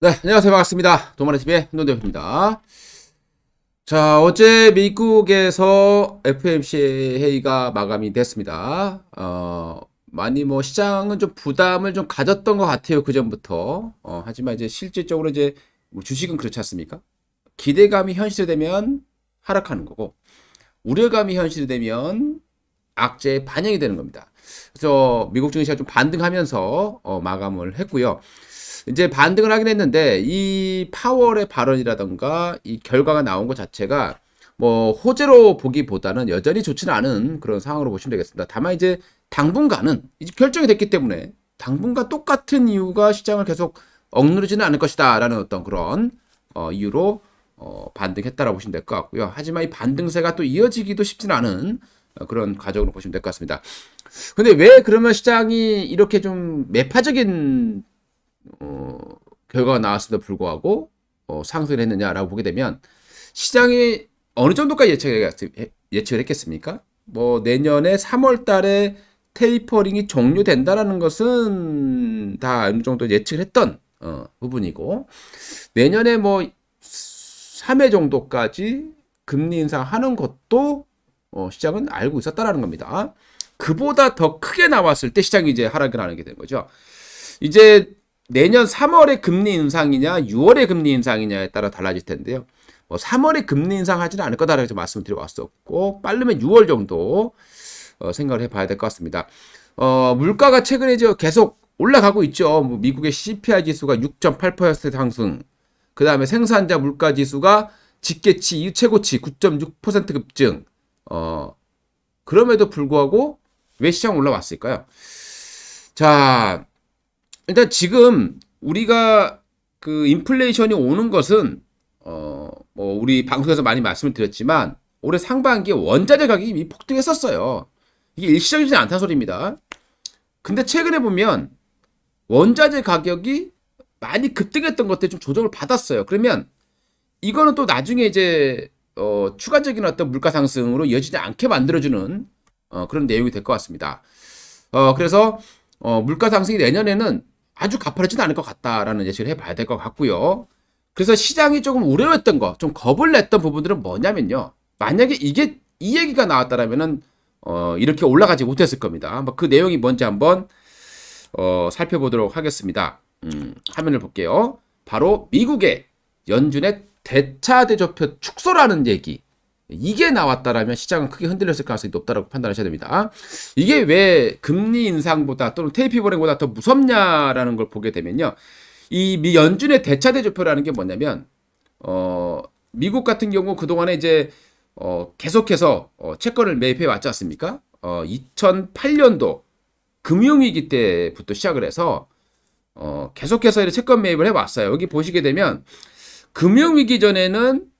네, 안녕하세요. 반갑습니다. 도마레TV의 한동대표입니다. 자, 어제 미국에서 FOMC 회의가 마감이 됐습니다. 많이 시장은 좀 부담을 좀 가졌던 것 같아요. 그전부터. 하지만 이제 실질적으로 이제 주식은 그렇지 않습니까? 기대감이 현실되면 하락하는 거고, 우려감이 현실되면 악재에 반영이 되는 겁니다. 그래서 미국 증시가 좀 반등하면서 마감을 했고요. 이제 반등을 하긴 했는데 이 파월의 발언이라던가 이 결과가 나온 것 자체가 호재로 보기보다는 여전히 좋지는 않은 그런 상황으로 보시면 되겠습니다. 다만 이제 당분간은 이제 결정이 됐기 때문에 당분간 똑같은 이유가 시장을 계속 억누르지는 않을 것이다라는 어떤 그런 이유로 반등했다라고 보시면 될 것 같고요. 하지만 이 반등세가 또 이어지기도 쉽지는 않은 그런 과정으로 보시면 될 것 같습니다. 근데 왜 그러면 시장이 이렇게 좀 매파적인 결과가 나왔음에도 불구하고 상승을 했느냐라고 보게 되면 시장이 어느 정도까지 예측을 했겠습니까? 내년에 3월 달에 테이퍼링이 종료된다라는 것은 다 어느 정도 예측을 했던 부분이고, 내년에 3회 정도까지 금리 인상하는 것도 시장은 알고 있었다라는 겁니다. 그보다 더 크게 나왔을 때 시장이 이제 하락을 하게 된 거죠. 이제 내년 3월에 금리 인상이냐 6월에 금리 인상이냐에 따라 달라질 텐데요. 3월에 금리 인상하지는 않을 거다라고 말씀을 드려왔었고, 빠르면 6월 정도 생각을 해봐야 될 것 같습니다. 물가가 최근에 계속 올라가고 있죠. 미국의 CPI 지수가 6.8% 상승, 그 다음에 생산자 물가 지수가 직계치 이후 최고치 9.6% 급증. 그럼에도 불구하고 왜 시장 올라왔을까요? 자, 일단 지금 우리가 그 인플레이션이 오는 것은 우리 방송에서 많이 말씀을 드렸지만 올해 상반기에 원자재 가격이 이미 폭등했었어요. 이게 일시적이지 않다는 소리입니다. 근데 최근에 보면 원자재 가격이 많이 급등했던 것들이 좀 조정을 받았어요. 그러면 이거는 또 나중에 이제 추가적인 어떤 물가 상승으로 이어지지 않게 만들어주는 그런 내용이 될 것 같습니다. 그래서 물가 상승이 내년에는 아주 가파르지는 않을 것 같다라는 예측을 해봐야 될 것 같고요. 그래서 시장이 조금 우려했던 거, 좀 겁을 냈던 부분들은 뭐냐면요. 만약에 이 얘기가 나왔다라면은 이렇게 올라가지 못했을 겁니다. 그 내용이 뭔지 한번 살펴보도록 하겠습니다. 화면을 볼게요. 바로 미국의 연준의 대차 대조표 축소라는 얘기. 이게 나왔다라면 시장은 크게 흔들렸을 가능성이 높다고 판단하셔야 됩니다. 이게 왜 금리 인상보다 또는 테이퍼링보다 더 무섭냐라는 걸 보게 되면요. 이 연준의 대차 대조표라는 게 뭐냐면 미국 같은 경우 그동안에 이제 계속해서 채권을 매입해 왔지 않습니까? 2008년도 금융위기 때부터 시작을 해서 계속해서 채권 매입을 해왔어요. 여기 보시게 되면 금융위기 전에는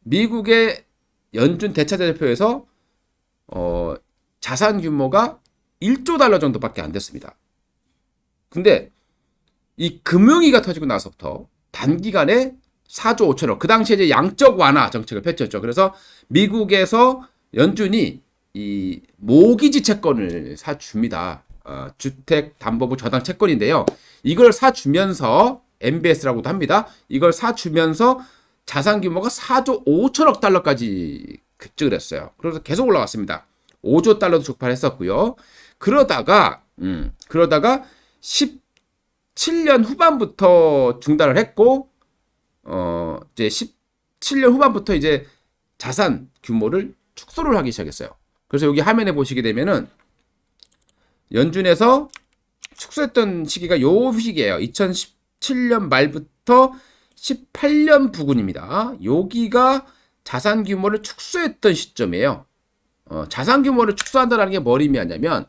미국의 연준 대차 대조표에서 자산 규모가 1조 달러 정도밖에 안 됐습니다. 근데 이 금융위기가 터지고 나서부터 단기간에 4조 5천억, 그 당시에 이제 양적 완화 정책을 펼쳤죠. 그래서 미국에서 연준이 이 모기지 채권을 사줍니다. 주택담보부 저당 채권인데요. 이걸 사주면서 MBS라고도 합니다. 이걸 사주면서 자산 규모가 4조 5천억 달러까지 급증을 했어요. 그래서 계속 올라왔습니다. 5조 달러도 적발했었고요. 그러다가 17년 후반부터 중단을 했고, 이제 17년 후반부터 이제 자산 규모를 축소를 하기 시작했어요. 그래서 여기 화면에 보시게 되면은 연준에서 축소했던 시기가 요 시기예요. 2017년 말부터 18년 부근입니다. 여기가 자산 규모를 축소했던 시점이에요. 자산 규모를 축소한다는 게 뭘 의미하냐면,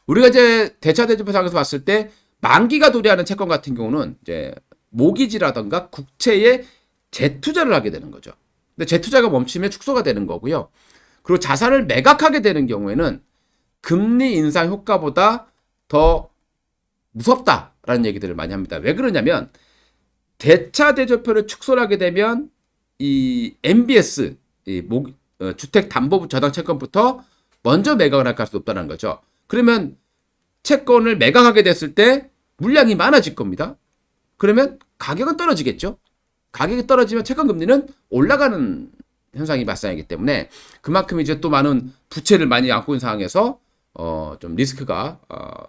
우리가 이제 대차 대조표상에서 봤을 때 만기가 도래하는 채권 같은 경우는 이제 모기지라던가 국채에 재투자를 하게 되는 거죠. 근데 재투자가 멈추면 축소가 되는 거고요. 그리고 자산을 매각하게 되는 경우에는 금리 인상 효과보다 더 무섭다라는 얘기들을 많이 합니다. 왜 그러냐면 대차 대조표를 축소를 하게 되면 이 MBS, 주택담보부 저당 채권부터 먼저 매각을 할 가능성이 높다는 거죠. 그러면 채권을 매각하게 됐을 때 물량이 많아질 겁니다. 그러면 가격은 떨어지겠죠. 가격이 떨어지면 채권금리는 올라가는 현상이 발생하기 때문에 그만큼 이제 또 많은 부채를 많이 안고 있는 상황에서 좀 리스크가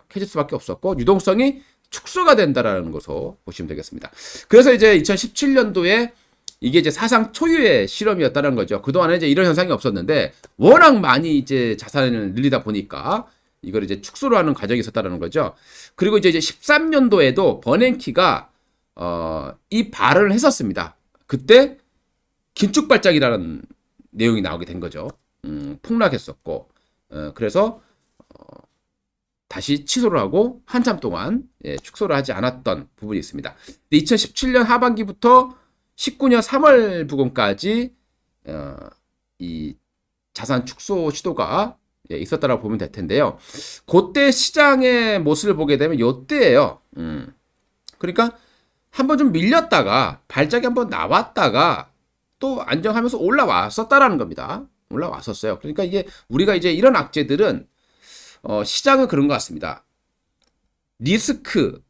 커질 수밖에 없었고 유동성이 축소가 된다라는 것으로 보시면 되겠습니다. 그래서 이제 2017년도에 이게 이제 사상 초유의 실험이었다는 거죠. 그동안에 이제 이런 현상이 없었는데 워낙 많이 이제 자산을 늘리다 보니까 이걸 이제 축소를 하는 과정이 있었다는 거죠. 그리고 이제 13년도에도 버냉키가 이 발언을 했었습니다. 그때 긴축 발작이라는 내용이 나오게 된 거죠. 폭락했었고 그래서 다시 취소를 하고 한참 동안 축소를 하지 않았던 부분이 있습니다. 2017년 하반기부터 19년 3월 부근까지 이 자산 축소 시도가 있었다라고 보면 될 텐데요. 그때 시장의 모습을 보게 되면 요때예요. 그러니까 한번 좀 밀렸다가 발작이 한번 나왔다가 또 안정하면서 올라왔었다라는 겁니다. 올라왔었어요. 그러니까 이게 우리가 이제 이런 악재들은 시장은 그런 것 같습니다. 리스크,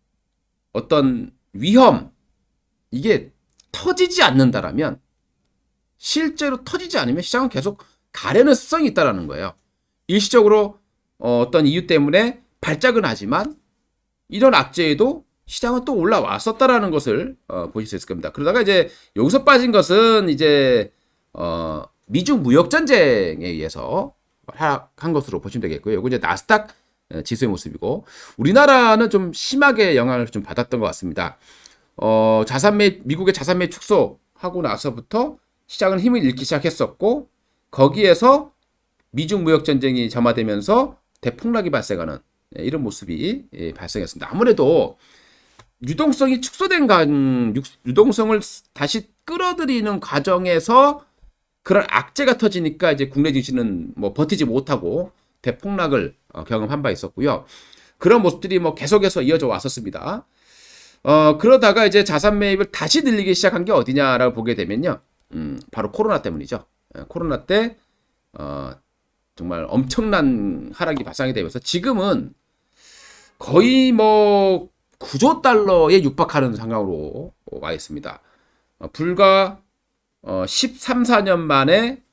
어떤 위험 이게 터지지 않는다라면 실제로 터지지 않으면 시장은 계속 가려는 습성이 있다라는 거예요. 일시적으로 어떤 이유 때문에 발작은 하지만 이런 악재에도 시장은 또 올라왔었다라는 것을 보실 수 있을 겁니다. 그러다가 이제 여기서 빠진 것은 이제 미중 무역 전쟁에 의해서 하락한 것으로 보시면 되겠고요. 이거 이제 나스닥 지수의 모습이고 우리나라는 좀 심하게 영향을 좀 받았던 것 같습니다. 미국의 자산 매입 축소하고 나서부터 시장은 힘을 잃기 시작했었고 거기에서 미중 무역 전쟁이 점화되면서 대폭락이 발생하는 이런 모습이 발생했습니다. 아무래도 유동성이 축소된 유동성을 다시 끌어들이는 과정에서 그런 악재가 터지니까 이제 국내 증시는 뭐 버티지 못하고 대폭락을 경험한 바 있었고요. 그런 모습들이 뭐 계속해서 이어져 왔었습니다. 그러다가 이제 자산 매입을 다시 늘리기 시작한 게 어디냐라고 보게 되면요. 바로 코로나 때문이죠. 코로나 때 정말 엄청난 하락이 발생이 되면서 지금은 거의 뭐 9조 달러에 육박하는 상황으로 와 있습니다. 불과 13, 14년 만에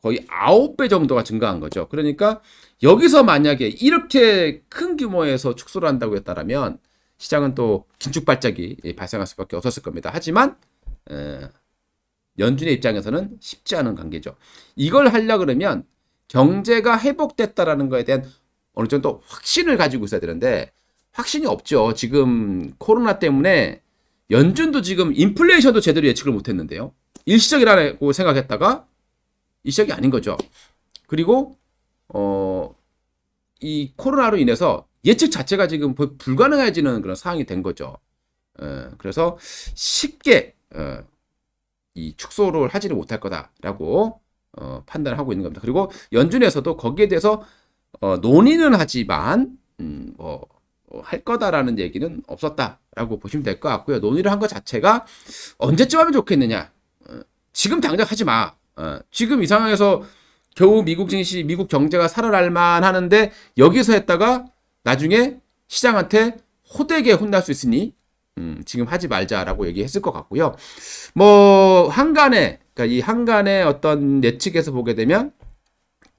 거의 9배 정도가 증가한 거죠. 그러니까 여기서 만약에 이렇게 큰 규모에서 축소를 한다고 했다면 시장은 또 긴축 발작이 발생할 수밖에 없었을 겁니다. 하지만 연준의 입장에서는 쉽지 않은 관계죠. 이걸 하려고 그러면 경제가 회복됐다라는 거에 대한 어느 정도 확신을 가지고 있어야 되는데 확신이 없죠. 지금 코로나 때문에 연준도 지금 인플레이션도 제대로 예측을 못했는데요. 일시적이라고 생각했다가 일시적이 아닌 거죠. 그리고 이 코로나로 인해서 예측 자체가 지금 불가능해지는 그런 상황이 된 거죠. 그래서 쉽게 이 축소를 하지를 못할 거다라고 판단을 하고 있는 겁니다. 그리고 연준에서도 거기에 대해서 논의는 하지만 할 거다라는 얘기는 없었다라고 보시면 될 것 같고요. 논의를 한 것 자체가 언제쯤 하면 좋겠느냐. 지금 당장 하지 마. 지금 이 상황에서 겨우 미국 증시, 미국 경제가 살아날 만 하는데 여기서 했다가 나중에 시장한테 호되게 혼날 수 있으니 지금 하지 말자라고 얘기했을 것 같고요. 뭐 그러니까 이 한간의 어떤 예측에서 보게 되면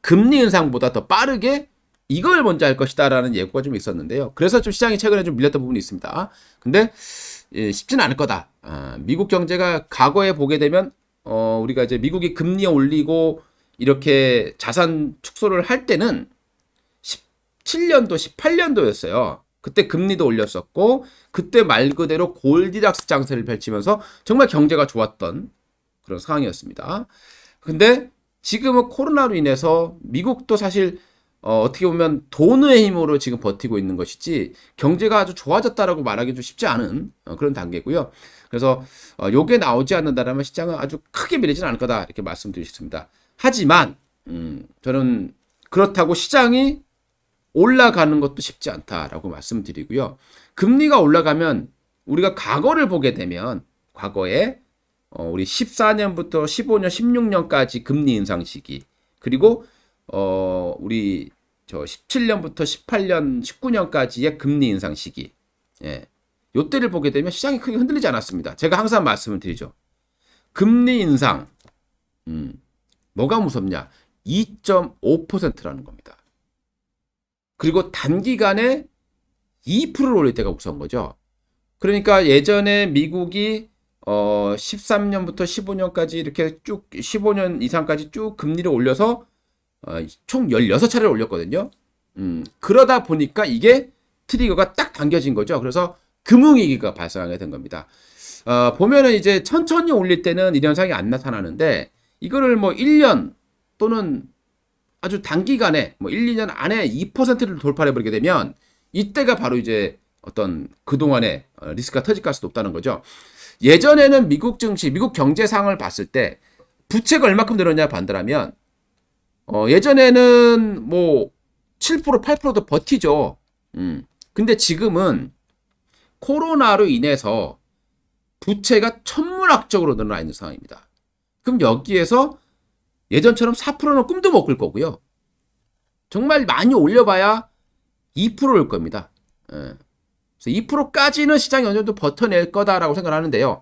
금리 인상보다 더 빠르게 이걸 먼저 할 것이다라는 예고가 좀 있었는데요. 그래서 좀 시장이 최근에 좀 밀렸던 부분이 있습니다. 근데 쉽지는 않을 거다. 미국 경제가 과거에 보게 되면 우리가 이제 미국이 금리 올리고 이렇게 자산 축소를 할 때는 17년도, 18년도였어요. 그때 금리도 올렸었고 그때 말 그대로 골디락스 장세를 펼치면서 정말 경제가 좋았던 그런 상황이었습니다. 근데 지금은 코로나로 인해서 미국도 사실 어떻게 보면 돈의 힘으로 지금 버티고 있는 것이지 경제가 아주 좋아졌다라고 말하기 좀 쉽지 않은 그런 단계고요. 그래서 요게 나오지 않는다라면 시장은 아주 크게 밀리지는 않을 거다 이렇게 말씀드리고 싶습니다. 하지만 저는 그렇다고 시장이 올라가는 것도 쉽지 않다라고 말씀드리고요. 금리가 올라가면 우리가 과거를 보게 되면 과거에 우리 14년부터 15년, 16년까지 금리 인상 시기 그리고 우리 17년부터 18년, 19년까지의 금리 인상 시기. 예. 요때를 보게 되면 시장이 크게 흔들리지 않았습니다. 제가 항상 말씀을 드리죠. 금리 인상, 뭐가 무섭냐? 2.5%라는 겁니다. 그리고 단기간에 2%를 올릴 때가 무서운 거죠. 그러니까 예전에 미국이 13년부터 15년까지 이렇게 쭉 15년 이상까지 쭉 금리를 올려서 총 16차례를 올렸거든요. 그러다 보니까 이게 트리거가 딱 당겨진 거죠. 그래서 금융위기가 발생하게 된 겁니다. 보면은 이제 천천히 올릴 때는 이런 현상이 안 나타나는데 이거를 뭐 1년 또는 아주 단기간에 뭐 1, 2년 안에 2%를 돌파해 버리게 되면 이때가 바로 이제 어떤 그동안의 리스크가 터질 가능성이 높다는 거죠. 예전에는 미국 증시, 미국 경제 상황을 봤을 때 부채가 얼마큼 늘었냐 반대라면 예전에는 뭐 7%, 8%도 버티죠. 근데 지금은 코로나로 인해서 부채가 천문학적으로 늘어나 있는 상황입니다. 그럼 여기에서 예전처럼 4%는 꿈도 못 꿀 거고요. 정말 많이 올려봐야 2%일 겁니다. 그래서 2%까지는 시장이 어느 정도 버텨낼 거다라고 생각하는데요.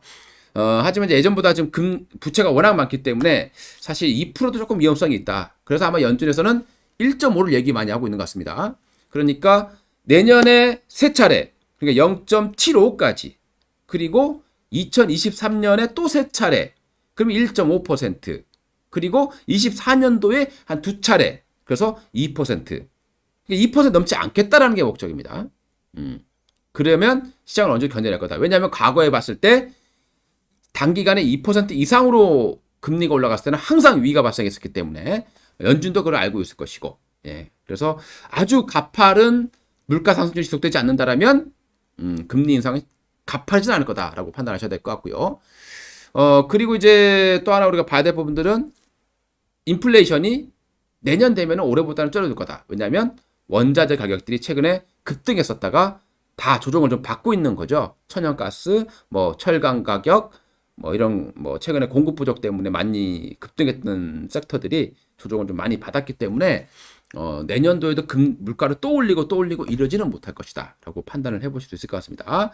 하지만 이제 예전보다 지금 부채가 워낙 많기 때문에 사실 2%도 조금 위험성이 있다. 그래서 아마 연준에서는 1.5를 얘기 많이 하고 있는 것 같습니다. 그러니까 내년에 세 차례, 그러니까 0.75까지, 그리고 2023년에 또 세 차례, 그러면 1.5%, 그리고 24년도에 한 두 차례, 그래서 2%. 2% 넘지 않겠다라는 게 목적입니다. 그러면 시장을 언제 견뎌낼 거다. 왜냐하면 과거에 봤을 때 단기간에 2% 이상으로 금리가 올라갔을 때는 항상 위기가 발생했었기 때문에 연준도 그걸 알고 있을 것이고, 예. 그래서 아주 가파른 물가 상승률이 지속되지 않는다라면 금리 인상이 가파르진 않을 거다라고 판단하셔야 될 것 같고요. 그리고 이제 또 하나 우리가 봐야 될 부분들은 인플레이션이 내년 되면 올해보다는 줄어들 거다. 왜냐하면 원자재 가격들이 최근에 급등했었다가 다 조정을 좀 받고 있는 거죠. 천연가스, 뭐 철강 가격, 뭐 이런 뭐 최근에 공급 부족 때문에 많이 급등했던 섹터들이 조정을 좀 많이 받았기 때문에 내년도에도 물가를 또 올리고 이러지는 못할 것이다라고 판단을 해보실 수 있을 것 같습니다.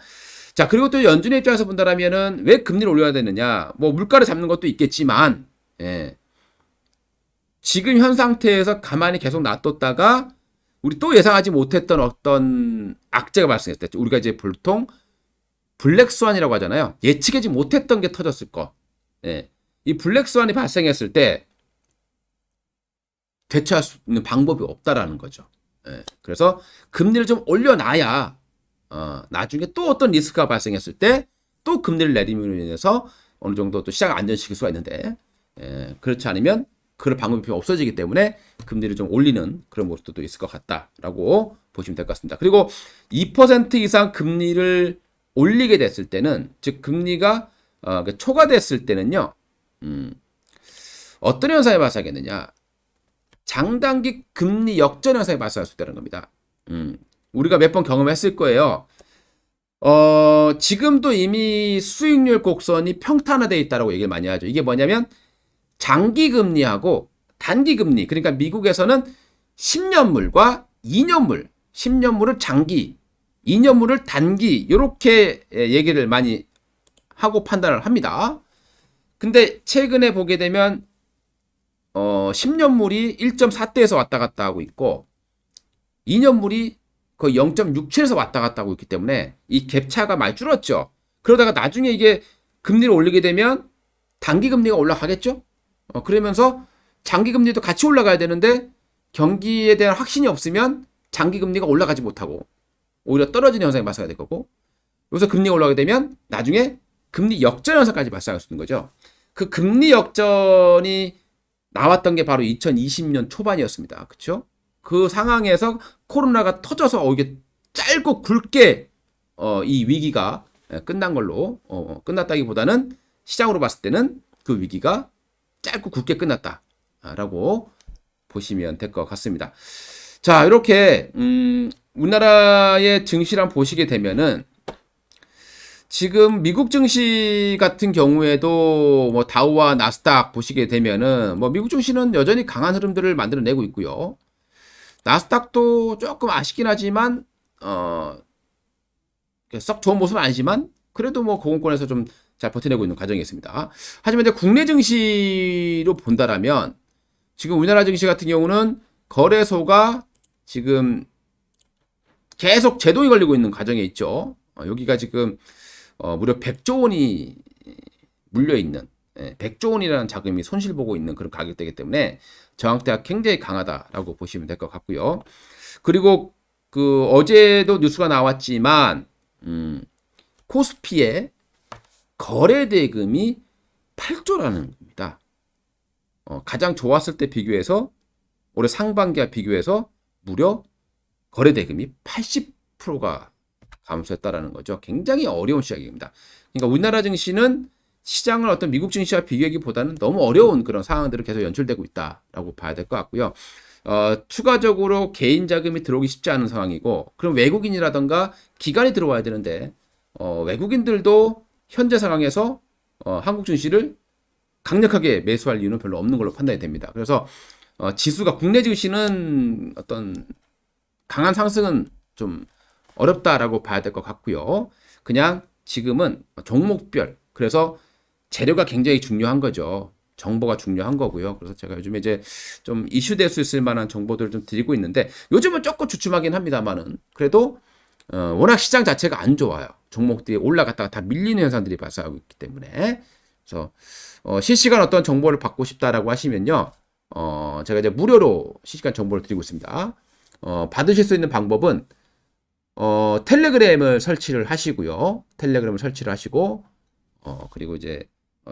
자, 그리고 또 연준의 입장에서 본다라면은 왜 금리를 올려야 되느냐? 뭐 물가를 잡는 것도 있겠지만, 예. 지금 현 상태에서 가만히 계속 놔뒀다가 우리 또 예상하지 못했던 어떤 악재가 발생했을 때 우리가 이제 보통 블랙스완이라고 하잖아요. 예측하지 못했던 게 터졌을 거. 예. 이 블랙스완이 발생했을 때 대처할 수 있는 방법이 없다라는 거죠. 예. 그래서 금리를 좀 올려놔야 나중에 또 어떤 리스크가 발생했을 때 또 금리를 내림으로 인해서 어느 정도 또 시장을 안전시킬 수가 있는데, 예. 그렇지 않으면 그럴 방법이 없어지기 때문에 금리를 좀 올리는 그런 모습도 있을 것 같다라고 보시면 될 것 같습니다. 그리고 2% 이상 금리를 올리게 됐을 때는, 즉 금리가 초과됐을 때는요, 어떤 현상이 발생하겠느냐? 장단기 금리 역전 현상이 발생할 수 있다는 겁니다. 우리가 몇 번 경험했을 거예요. 지금도 이미 수익률 곡선이 평탄화되어 있다고 얘기를 많이 하죠. 이게 뭐냐면 장기 금리하고 단기 금리, 그러니까 미국에서는 10년물과 2년물, 10년물을 장기, 2년물을 단기, 이렇게 얘기를 많이 하고 판단을 합니다. 근데 최근에 보게 되면 10년물이 1.4대에서 왔다 갔다 하고 있고 2년물이 거의 0.67에서 왔다 갔다 하고 있기 때문에 이 갭차가 많이 줄었죠. 그러다가 나중에 이게 금리를 올리게 되면 단기 금리가 올라가겠죠. 그러면서 장기 금리도 같이 올라가야 되는데 경기에 대한 확신이 없으면 장기 금리가 올라가지 못하고 오히려 떨어지는 현상이 발생할 될 거고, 여기서 금리가 올라가게 되면 나중에 금리 역전 현상까지 발생할 수 있는 거죠. 그 금리 역전이 나왔던 게 바로 2020년 초반이었습니다. 그렇죠? 그 상황에서 코로나가 터져서 이게 짧고 굵게 이 위기가 끝난 걸로 끝났다기보다는 시장으로 봤을 때는 그 위기가 짧고 굵게 끝났다라고 보시면 될 것 같습니다. 자, 이렇게 우리나라의 증시를 보시게 되면은 지금 미국 증시 같은 경우에도 뭐 다우와 나스닥 보시게 되면은 뭐 미국 증시는 여전히 강한 흐름들을 만들어내고 있고요. 나스닥도 조금 아쉽긴 하지만 썩 좋은 모습은 아니지만 그래도 뭐 고공권에서 좀 잘 버텨내고 있는 과정이 있습니다. 하지만 이제 국내 증시로 본다라면 지금 우리나라 증시 같은 경우는 거래소가 지금 계속 제동이 걸리고 있는 과정에 있죠. 여기가 지금 무려 100조 원이 물려 있는 100조 원이라는 자금이 손실보고 있는 그런 가격대이기 때문에 저항대가 굉장히 강하다라고 보시면 될 것 같고요. 그리고 그 어제도 뉴스가 나왔지만 코스피의 거래 대금이 8조라는 겁니다. 가장 좋았을 때 비교해서 올해 상반기와 비교해서 무려 거래 대금이 80%가 감소했다라는 거죠. 굉장히 어려운 시작입니다. 그러니까 우리나라 증시는 시장을 어떤 미국 증시와 비교하기보다는 너무 어려운 그런 상황들을 계속 연출되고 있다라고 봐야 될 것 같고요. 추가적으로 개인 자금이 들어오기 쉽지 않은 상황이고, 그럼 외국인이라던가 기관이 들어와야 되는데, 외국인들도 현재 상황에서 한국 증시를 강력하게 매수할 이유는 별로 없는 걸로 판단이 됩니다. 그래서 지수가 국내 증시는 어떤 강한 상승은 좀 어렵다라고 봐야 될 것 같고요. 그냥 지금은 종목별, 그래서 재료가 굉장히 중요한 거죠. 정보가 중요한 거고요. 그래서 제가 요즘에 이제 좀 이슈될 수 있을 만한 정보들을 좀 드리고 있는데, 요즘은 조금 주춤하긴 합니다만은 그래도 워낙 시장 자체가 안 좋아요. 종목들이 올라갔다가 다 밀리는 현상들이 발생하고 있기 때문에. 그래서 실시간 어떤 정보를 받고 싶다라고 하시면요, 제가 이제 무료로 실시간 정보를 드리고 있습니다. 받으실 수 있는 방법은 텔레그램을 설치를 하시고요. 텔레그램을 설치를 하시고 그리고 이제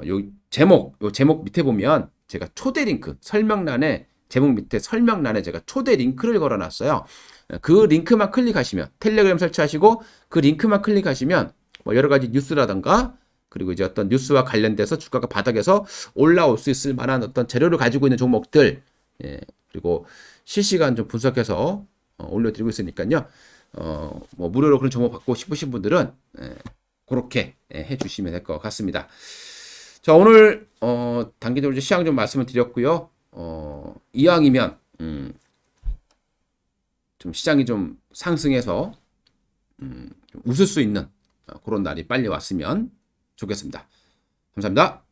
요 제목 밑에 보면 제가 초대 링크 설명란에 제목 밑에 설명란에 제가 초대 링크를 걸어놨어요. 그 링크만 클릭하시면 텔레그램 설치하시고 그 링크만 클릭하시면 뭐 여러 가지 뉴스라던가 그리고 이제 어떤 뉴스와 관련돼서 주가가 바닥에서 올라올 수 있을 만한 어떤 재료를 가지고 있는 종목들 그리고 실시간 좀 분석해서 올려드리고 있으니까요. 뭐 무료로 그런 정보 받고 싶으신 분들은 그렇게 해주시면 될 것 같습니다. 자, 오늘 단기적으로 시황 좀 말씀을 드렸고요. 이왕이면 좀 시장이 좀 상승해서 좀 웃을 수 있는 그런 날이 빨리 왔으면 좋겠습니다. 감사합니다.